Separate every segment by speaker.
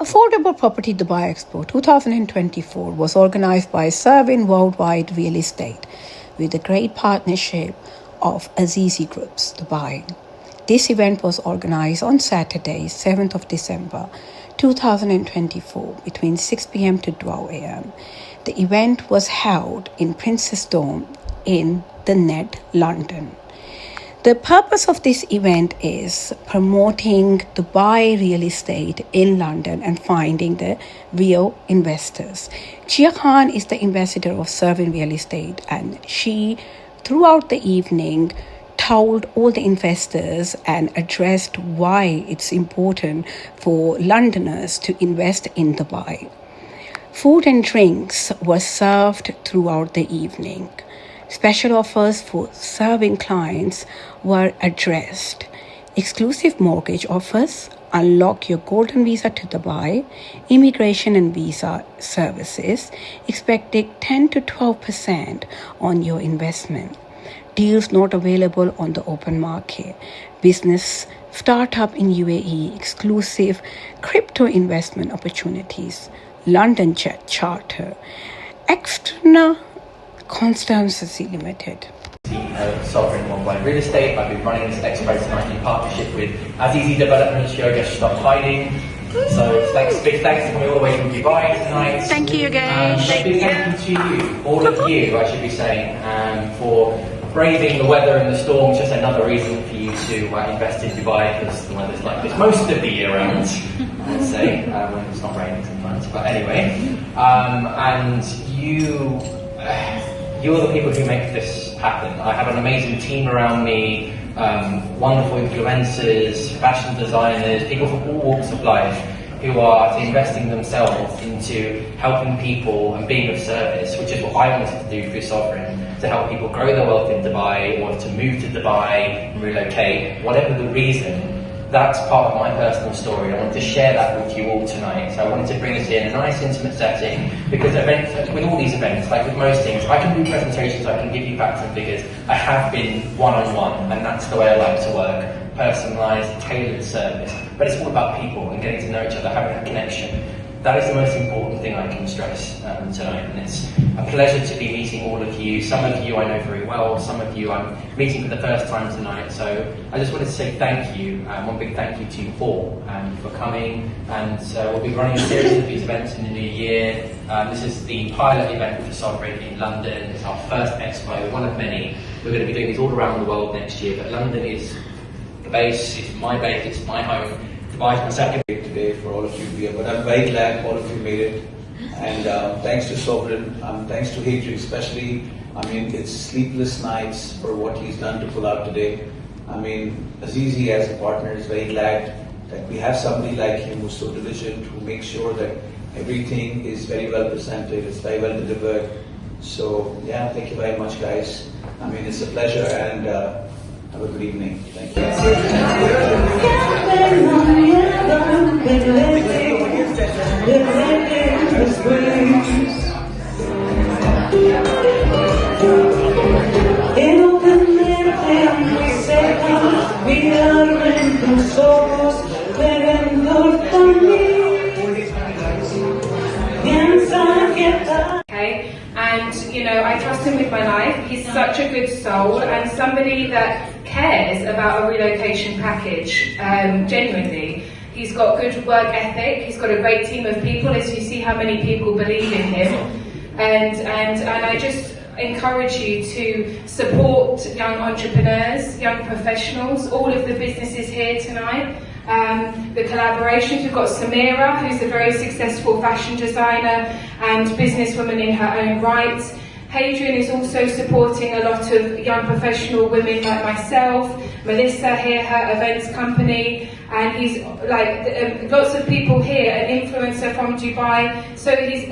Speaker 1: Affordable Property Dubai Expo 2024 was organized by 𝗟𝗶𝘃𝘀𝘁 Worldwide Real Estate with the great partnership of Azizi Groups Dubai. This event was organized on Saturday, 7th of December 2024 between 6 p.m. to 12 a.m. The event was held in Princess Dome in the Net, London. The purpose of this event is promoting Dubai real estate in London and finding the real investors. 𝗟𝗁𝗃𝗀 is the ambassador of 𝗟𝗏𝘃 Real Estate, and she, throughout the evening, told all the investors and addressed why it's important for Londoners to invest in Dubai. Food and drinks were served throughout the evening. Special offers for serving clients were addressed. Exclusive mortgage offers, unlock your golden visa to Dubai, immigration and visa services, expecting 10 to 12% on your investment. Deals not available on the open market. Business startup in UAE, exclusive crypto investment opportunities. London charter. Extra Constancy Limited.
Speaker 2: Sovereign Worldwide Real Estate. I've been running this Expo tonight in partnership with 𝗟𝗁𝘁𝗀𝘀𝘁. So big thanks to coming all the way from Dubai tonight.
Speaker 1: Thank you guys.
Speaker 2: Big thank you to you, all of you, I should be saying, for braving the weather and the storm. Just another reason for you to invest in Dubai, because the weather's like this most of the year round, I would say, when it's not raining sometimes. But anyway, and you're the people who make this happen. I have an amazing team around me, wonderful influencers, fashion designers, people from all walks of life who are investing themselves into helping people and being of service, which is what I wanted to do through Sovereign, to help people grow their wealth in Dubai or to move to Dubai, relocate, whatever the reason. That's part of my personal story. I wanted to share that with you all tonight. So I wanted to bring us in a nice intimate setting, because events, with all these events, like with most things, I can do presentations, I can give you facts and figures. I have been one-on-one, and that's the way I like to work. Personalised, tailored service. But it's all about people and getting to know each other, having a connection. That is the most important thing I can stress tonight, and it's a pleasure to be meeting all of you. Some of you I know very well, some of you I'm meeting for the first time tonight, so I just wanted to say thank you, one big thank you to you all for coming, and we'll be running a series of these events in the new year. This is the pilot event for Sovereign in London. It's our first Expo, one of many. We're going to be doing these all around the world next year, but London is the base, it's my base, it's my home. Dubai is my second today for all of you here, but I'm very glad all of you made it, and thanks to Sovereign, thanks to 𝗟𝗁𝘁𝗃𝗀𝘀 especially. I mean, it's sleepless nights for what he's done to pull out today. I mean, Azizi as a partner is very glad that we have somebody like him who's so diligent, who makes sure that everything is very well presented, it's very well delivered. So yeah, thank you very much guys. I mean, it's a pleasure, and have a good evening. Thank you.
Speaker 3: Okay, and I trust him with my life. He's such a good soul and somebody that cares about a relocation package, genuinely. He's got good work ethic, he's got a great team of people, as you see how many people believe in him, and I just encourage you to support young entrepreneurs, young professionals, all of the businesses here tonight. The collaborations, we've got 𝗟𝗏𝘃𝗀𝘀𝘁, who's a very successful fashion designer and businesswoman in her own right. 𝗟𝗁𝘁𝗄𝘀 is also supporting a lot of young professional women like myself. Melissa here, her events company, and he's like lots of people here, an influencer from Dubai. So he's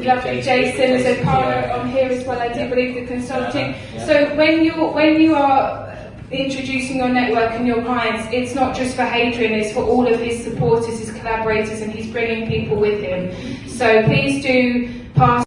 Speaker 3: lovely Jason, there's a partner on here as well, I do believe, the consulting. So when you are introducing your network and your clients, it's not just for 𝗟𝗁𝘁𝗀𝘀, it's for all of his supporters, his collaborators, and he's bringing people with him. So please do pass